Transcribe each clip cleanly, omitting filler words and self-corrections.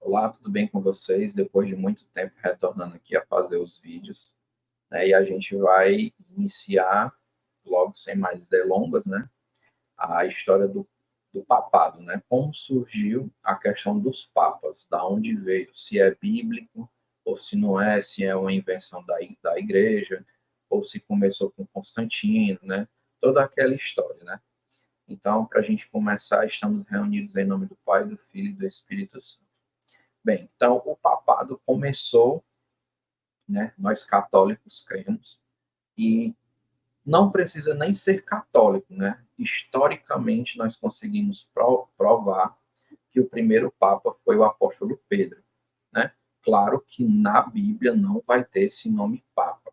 Olá, tudo bem com vocês? Depois de muito tempo retornando aqui a fazer os vídeos, né? E a gente vai iniciar, logo sem mais delongas, né? A história do papado, né? Como surgiu a questão dos papas, da onde veio, se é bíblico ou se não é, se é uma invenção da igreja, ou se começou com Constantino, né? Toda aquela história, né? Então, para a gente começar, estamos reunidos em nome do Pai, do Filho e do Espírito Santo. Bem, então o papado começou, né? Nós católicos cremos, e não precisa nem ser católico, né? Historicamente, nós conseguimos provar que o primeiro papa foi o apóstolo Pedro, né? Claro que na Bíblia não vai ter esse nome papa,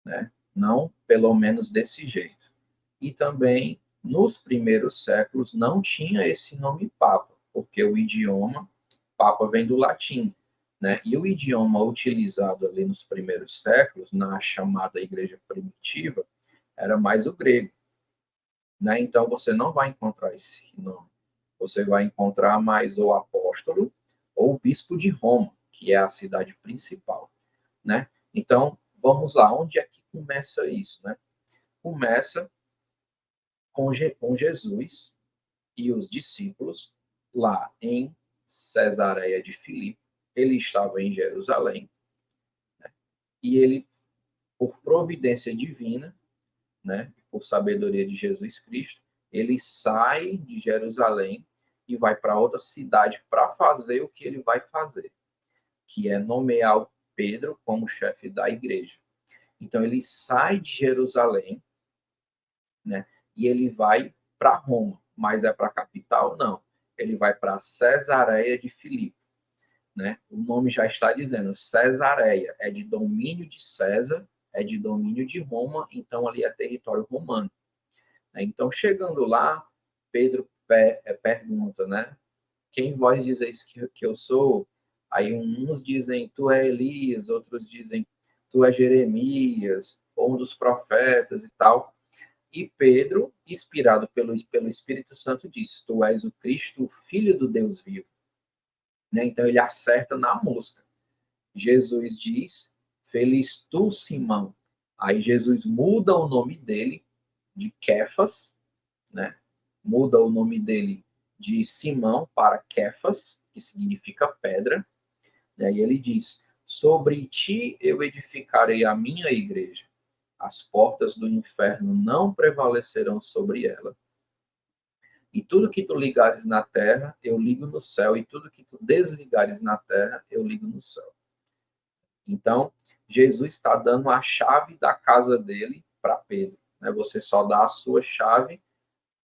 né? Não, pelo menos desse jeito. E também nos primeiros séculos não tinha esse nome papa, porque o idioma papa vem do latim, né? E o idioma utilizado ali nos primeiros séculos, na chamada igreja primitiva, era mais o grego, né? Então você não vai encontrar esse nome. Você vai encontrar mais o apóstolo ou o bispo de Roma, que é a cidade principal, né? Então, vamos lá, onde é que começa isso, né? Começa com Jesus e os discípulos lá em Cesareia de Filipe. Ele estava em Jerusalém e ele, por providência divina, né, por sabedoria de Jesus Cristo, ele sai de Jerusalém e vai para outra cidade para fazer o que ele vai fazer, que é nomear Pedro como chefe da igreja. Então ele sai de Jerusalém, né, e ele vai para Roma, mas é para a capital? Não. Ele vai para Cesareia de Filipe, né? O nome já está dizendo, Cesareia é de domínio de César, é de domínio de Roma, então ali é território romano. Então, chegando lá, Pedro pergunta, né? Quem vós dizeis que eu sou? Aí uns dizem, tu é Elias, outros dizem, tu é Jeremias, ou um dos profetas e tal. E Pedro, inspirado pelo Espírito Santo, diz, tu és o Cristo, o Filho do Deus vivo. Né? Então, ele acerta na mosca. Jesus diz, feliz tu, Simão. Aí Jesus muda o nome dele de Kefas, né? Muda o nome dele de Simão para Kefas, que significa pedra, né? E ele diz: sobre ti eu edificarei a minha igreja, as portas do inferno não prevalecerão sobre ela. E tudo que tu ligares na terra, eu ligo no céu, e tudo que tu desligares na terra, eu ligo no céu. Então, Jesus está dando a chave da casa dele para Pedro. Né? Você só dá a sua chave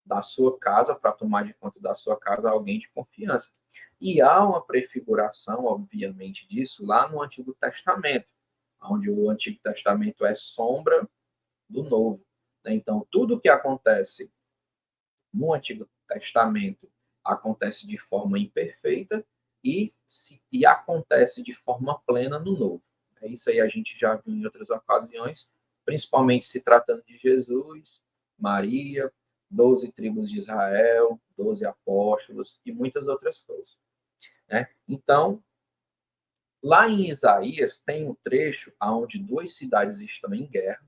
da sua casa, para tomar de conta da sua casa alguém de confiança. E há uma prefiguração, obviamente, disso lá no Antigo Testamento, onde o Antigo Testamento é sombra do Novo. Né? Então, tudo que acontece no Antigo Testamento acontece de forma imperfeita e acontece de forma plena no Novo. É isso aí a gente já viu em outras ocasiões, principalmente se tratando de Jesus, Maria, 12 tribos de Israel, 12 apóstolos e muitas outras coisas. Né? Então, lá em Isaías tem um trecho onde duas cidades estão em guerra,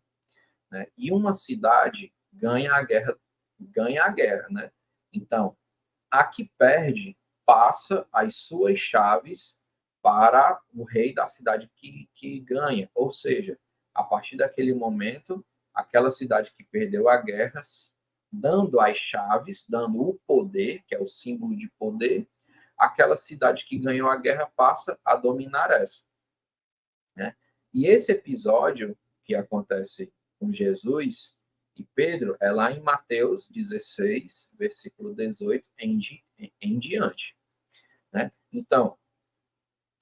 né? E uma cidade ganha a guerra, né? Então, a que perde passa as suas chaves para o rei da cidade que ganha. Ou seja, a partir daquele momento, aquela cidade que perdeu a guerra, dando as chaves, dando o poder, que é o símbolo de poder, aquela cidade que ganhou a guerra passa a dominar essa. Né? E esse episódio que acontece com Jesus e Pedro é lá em Mateus 16, versículo 18 em diante. Né? Então,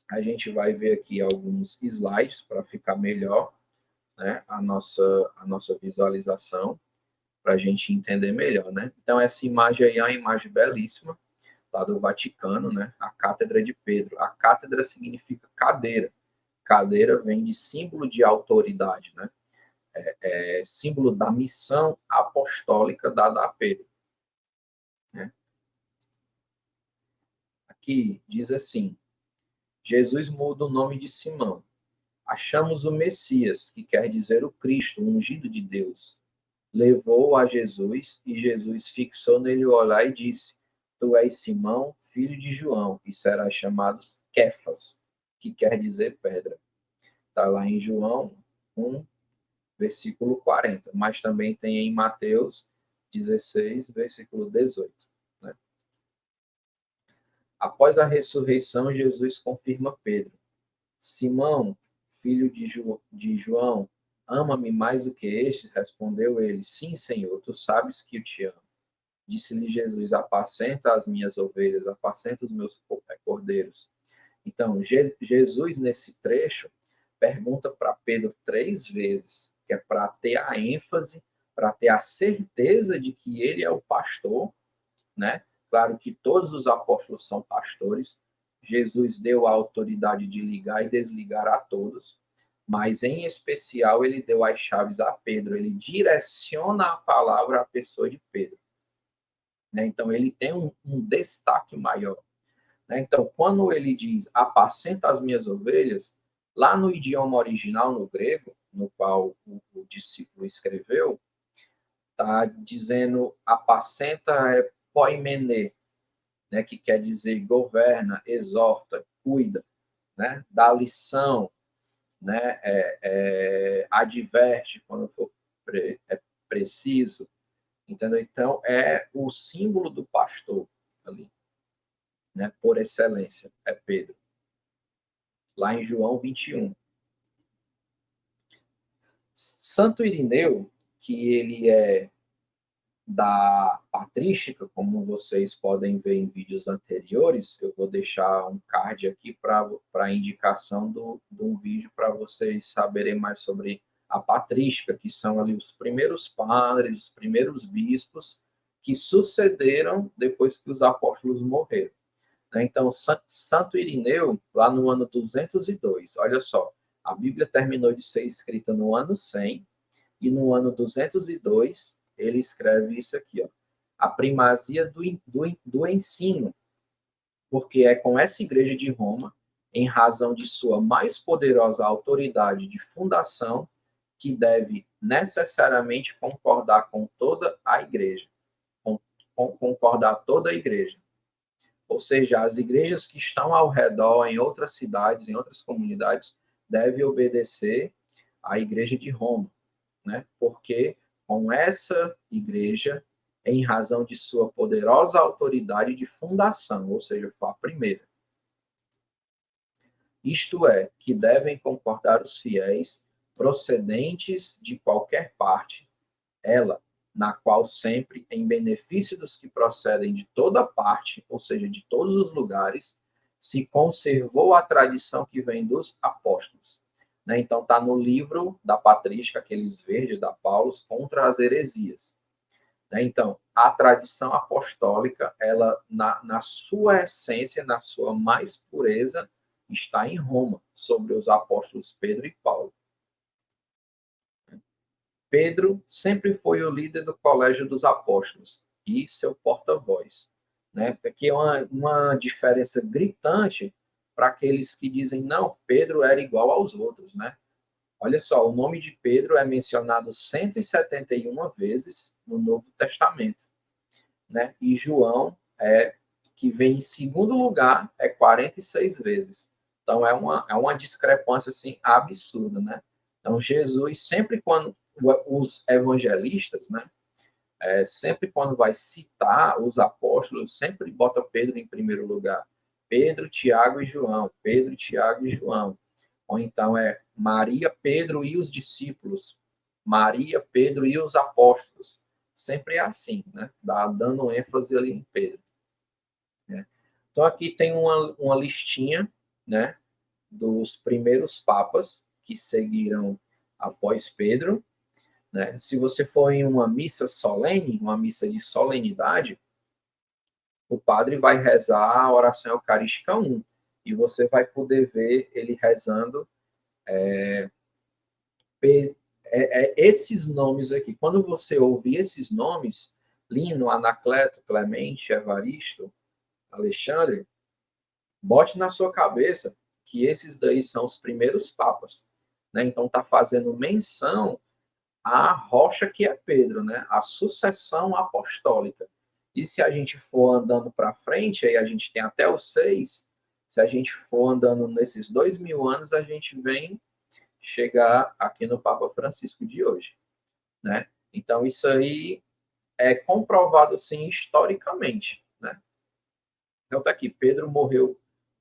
a gente vai ver aqui alguns slides para ficar melhor, né, a nossa visualização, para a gente entender melhor. Né? Então, essa imagem aí é uma imagem belíssima, lá do Vaticano, né? A Cátedra de Pedro. A cátedra significa cadeira. Cadeira vem de símbolo de autoridade, né? É símbolo da missão apostólica dada a Pedro. Né? Aqui diz assim, Jesus muda o nome de Simão. Achamos o Messias, que quer dizer o Cristo, o ungido de Deus. Levou a Jesus e Jesus fixou nele o olhar e disse: Tu és Simão, filho de João, e serás chamado Quefas, que quer dizer pedra. Está lá em João 1, versículo 40, mas também tem em Mateus 16, versículo 18. Né? Após a ressurreição, Jesus confirma Pedro: Simão, filho de João, ama-me mais do que este? Respondeu ele: Sim, Senhor, tu sabes que eu te amo. Disse-lhe Jesus: Apacenta as minhas ovelhas, apacenta os meus cordeiros. Então, Jesus, nesse trecho, pergunta para Pedro 3 vezes, que é para ter a ênfase, para ter a certeza de que ele é o pastor, né? Claro que todos os apóstolos são pastores. Jesus deu a autoridade de ligar e desligar a todos, mas em especial ele deu as chaves a Pedro. Ele direciona a palavra à pessoa de Pedro. Né? Então ele tem um destaque maior. Né? Então, quando ele diz apacenta as minhas ovelhas, lá no idioma original, no grego, no qual o discípulo escreveu, está dizendo apacenta é poimene, né, que quer dizer governa, exorta, cuida, né, dá lição, né, adverte quando for preciso, entendeu? Então, é o símbolo do pastor ali, né, por excelência, é Pedro. Lá em João 21. Santo Irineu, que ele é da patrística, como vocês podem ver em vídeos anteriores, eu vou deixar um card aqui para indicação de um vídeo para vocês saberem mais sobre a patrística, que são ali os primeiros padres, os primeiros bispos que sucederam depois que os apóstolos morreram. Então, Santo Irineu, lá no ano 202, olha só, a Bíblia terminou de ser escrita no ano 100, e no ano 202, ele escreve isso aqui, ó, a primazia do ensino, porque é com essa igreja de Roma, em razão de sua mais poderosa autoridade de fundação, que deve necessariamente concordar com toda a igreja, concordar toda a igreja. Ou seja, as igrejas que estão ao redor, em outras cidades, em outras comunidades, devem obedecer à igreja de Roma, né? Porque com essa igreja, em razão de sua poderosa autoridade de fundação, ou seja, foi a primeira. Isto é, que devem concordar os fiéis procedentes de qualquer parte, ela, na qual sempre, em benefício dos que procedem de toda parte, ou seja, de todos os lugares, se conservou a tradição que vem dos apóstolos. Né? Então, está no livro da Patrística, aqueles verdes da Paulo, contra as heresias. Né? Então, a tradição apostólica, ela, na sua essência, na sua mais pureza, está em Roma, sobre os apóstolos Pedro e Paulo. Pedro sempre foi o líder do colégio dos apóstolos e seu porta-voz. Né? Aqui é uma diferença gritante para aqueles que dizem, não, Pedro era igual aos outros. Né? Olha só, o nome de Pedro é mencionado 171 vezes no Novo Testamento. Né? E João, que vem em segundo lugar, é 46 vezes. Então, é uma discrepância assim, absurda. Né? Então, Jesus, sempre quando os evangelistas, né, sempre quando vai citar os apóstolos, sempre bota Pedro em primeiro lugar. Pedro, Tiago e João. Pedro, Tiago e João. Ou então é Maria, Pedro e os discípulos. Maria, Pedro e os apóstolos. Sempre é assim, né? Dando ênfase ali em Pedro. Né? Então aqui tem uma listinha, né, dos primeiros papas que seguiram após Pedro. Né? Se você for em uma missa solene, uma missa de solenidade, o padre vai rezar a oração eucarística 1, e você vai poder ver ele rezando esses nomes aqui. Quando você ouvir esses nomes, Lino, Anacleto, Clemente, Evaristo, Alexandre, bote na sua cabeça que esses daí são os primeiros papas, né? Então está fazendo menção à rocha que é Pedro, né? A sucessão apostólica. E se a gente for andando para frente, aí a gente tem até os 6, se a gente for andando nesses 2000 anos, a gente vem chegar aqui no Papa Francisco de hoje, né? Então isso aí é comprovado, sim, historicamente, né? Então tá aqui, Pedro morreu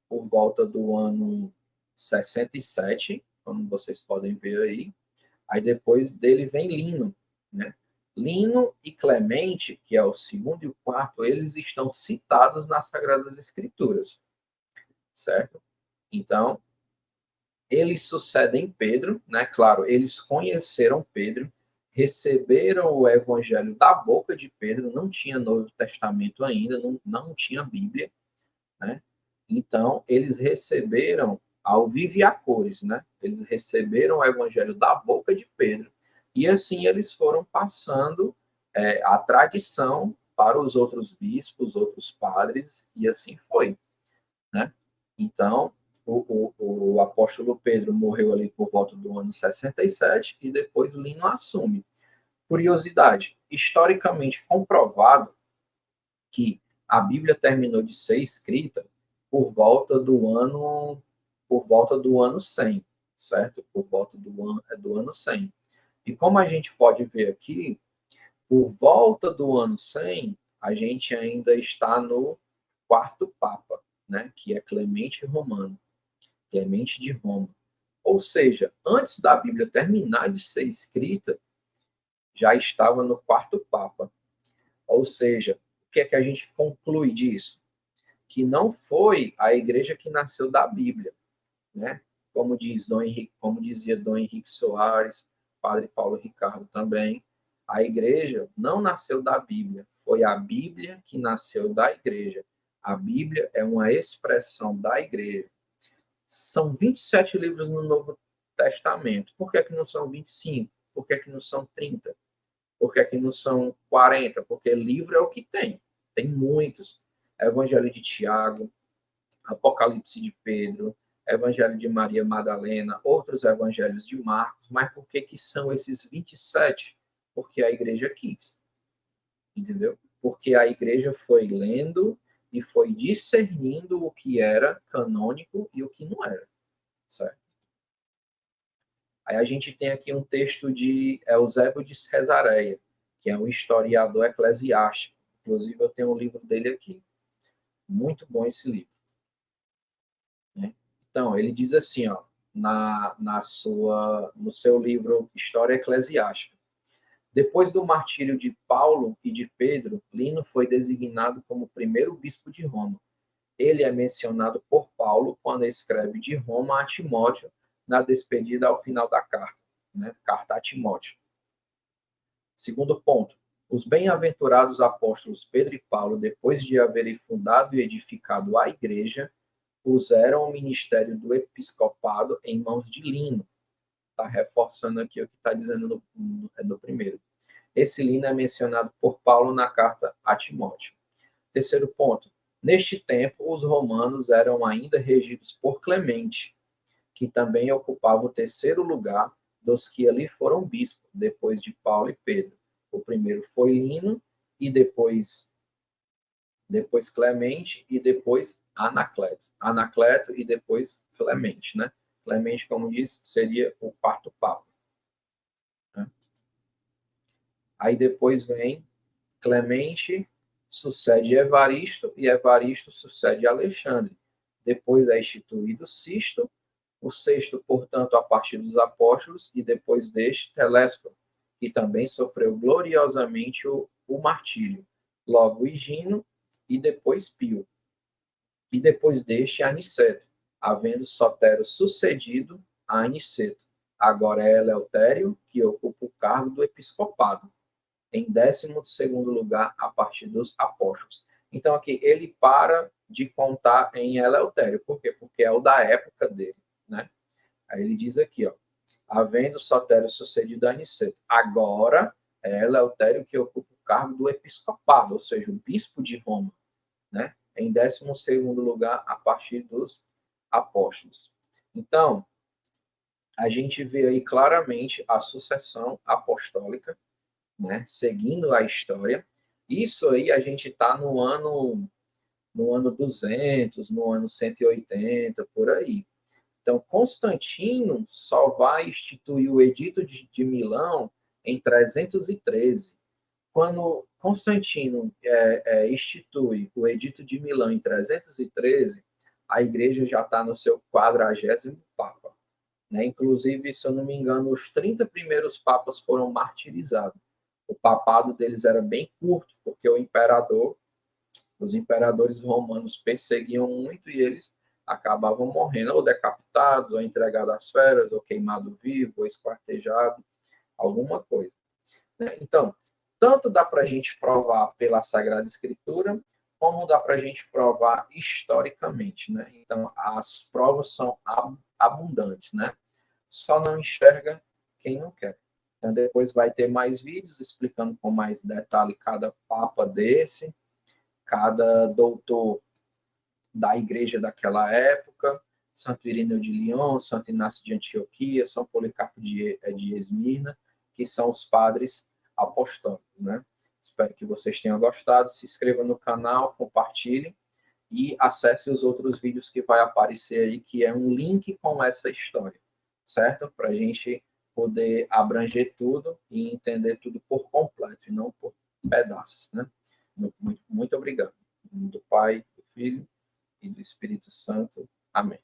por volta do ano 67, como vocês podem ver aí. Aí depois dele vem Lino, né? Lino e Clemente, que é o segundo e o quarto, eles estão citados nas Sagradas Escrituras, certo? Então, eles sucedem Pedro, né? Claro, eles conheceram Pedro, receberam o evangelho da boca de Pedro, não tinha Novo Testamento ainda, não tinha Bíblia, né? Então, eles receberam ao vivo e a cores, né? Eles receberam o evangelho da boca de Pedro, e assim eles foram passando a tradição para os outros bispos, outros padres, e assim foi, né? Então, o apóstolo Pedro morreu ali por volta do ano 67 e depois Lino assume. Curiosidade, historicamente comprovado que a Bíblia terminou de ser escrita por volta do ano 100, certo? Por volta do ano 100. E como a gente pode ver aqui, por volta do ano 100, a gente ainda está no quarto Papa, né? Que é Clemente Romano, Clemente de Roma. Ou seja, antes da Bíblia terminar de ser escrita, já estava no quarto Papa. Ou seja, o que é que a gente conclui disso? Que não foi a igreja que nasceu da Bíblia, né? Como dizia Dom Henrique Soares, Padre Paulo Ricardo também, a igreja não nasceu da Bíblia, foi a Bíblia que nasceu da igreja. A Bíblia é uma expressão da igreja. São 27 livros no Novo Testamento. Por que não são 25? Por que não são 30? Por que não são 40? Porque livro é o que tem. Tem muitos. Evangelho de Tiago, Apocalipse de Pedro, Evangelho de Maria Madalena, outros evangelhos de Marcos. Mas por que são esses 27? Porque a igreja quis. Entendeu? Porque a igreja foi lendo e foi discernindo o que era canônico e o que não era. Certo? Aí a gente tem aqui um texto de Eusébio de Cesareia, que é um historiador eclesiástico. Inclusive, eu tenho um livro dele aqui. Muito bom esse livro. Né? Então, ele diz assim, ó, no seu livro História Eclesiástica. Depois do martírio de Paulo e de Pedro, Lino foi designado como primeiro bispo de Roma. Ele é mencionado por Paulo quando escreve de Roma a Timóteo, na despedida ao final da carta, né? Carta a Timóteo. Segundo ponto, os bem-aventurados apóstolos Pedro e Paulo, depois de haverem fundado e edificado a igreja, puseram o ministério do episcopado em mãos de Lino. Está reforçando aqui o que está dizendo no primeiro. Esse Lino é mencionado por Paulo na carta a Timóteo. Terceiro ponto, neste tempo, os romanos eram ainda regidos por Clemente, que também ocupava o terceiro lugar dos que ali foram bispos, depois de Paulo e Pedro. O primeiro foi Lino, e depois Clemente, e depois Anacleto. Anacleto e depois Clemente, né? Clemente, como disse, seria o quarto papa. Né? Aí depois vem Clemente, sucede Evaristo, e Evaristo sucede Alexandre. Depois é instituído Sisto, o sexto, portanto, a partir dos apóstolos, e depois deste, Telésforo, que também sofreu gloriosamente o martírio. Logo, Higino, e depois Pio. E depois deste, Aniceto, havendo Sotero sucedido a Aniceto. Agora é Eleutério, que ocupa o cargo do episcopado, em 12º lugar, a partir dos apóstolos. Então, aqui, ele para de contar em Eleutério. Por quê? Porque é o da época dele, né? Aí ele diz aqui, ó, havendo Sotério sucedido a Aniceto. Agora é Eleutério que ocupa o cargo do episcopado, ou seja, o bispo de Roma, né? Em 12º lugar, a partir dos apóstolos. Então, a gente vê aí claramente a sucessão apostólica, né, seguindo a história. Isso aí a gente está no ano 200, no ano 180, por aí. Então, Constantino só vai instituir o Edito de Milão em 313. Quando Constantino institui o Edito de Milão em 313, a igreja já está no seu 40º Papa. Né? Inclusive, se eu não me engano, os 30 primeiros papas foram martirizados. O papado deles era bem curto, porque os imperadores romanos perseguiam muito e eles acabavam morrendo, ou decapitados, ou entregados às feras, ou queimado vivo, ou esquartejado, alguma coisa. Né? Então, tanto dá para a gente provar pela Sagrada Escritura, como dá para a gente provar historicamente. Né? Então, as provas são abundantes, né? Só não enxerga quem não quer. Então, depois vai ter mais vídeos explicando com mais detalhe cada papa desse, cada doutor da igreja daquela época, Santo Irineu de Lyon, Santo Inácio de Antioquia, São Policarpo de Esmirna, que são os padres apostólicos, né? Espero que vocês tenham gostado. Se inscreva no canal, compartilhe e acesse os outros vídeos que vai aparecer aí, que é um link com essa história, certo? Para a gente poder abranger tudo e entender tudo por completo, e não por pedaços, né? Muito obrigado. Em nome do Pai, do Filho e do Espírito Santo. Amém.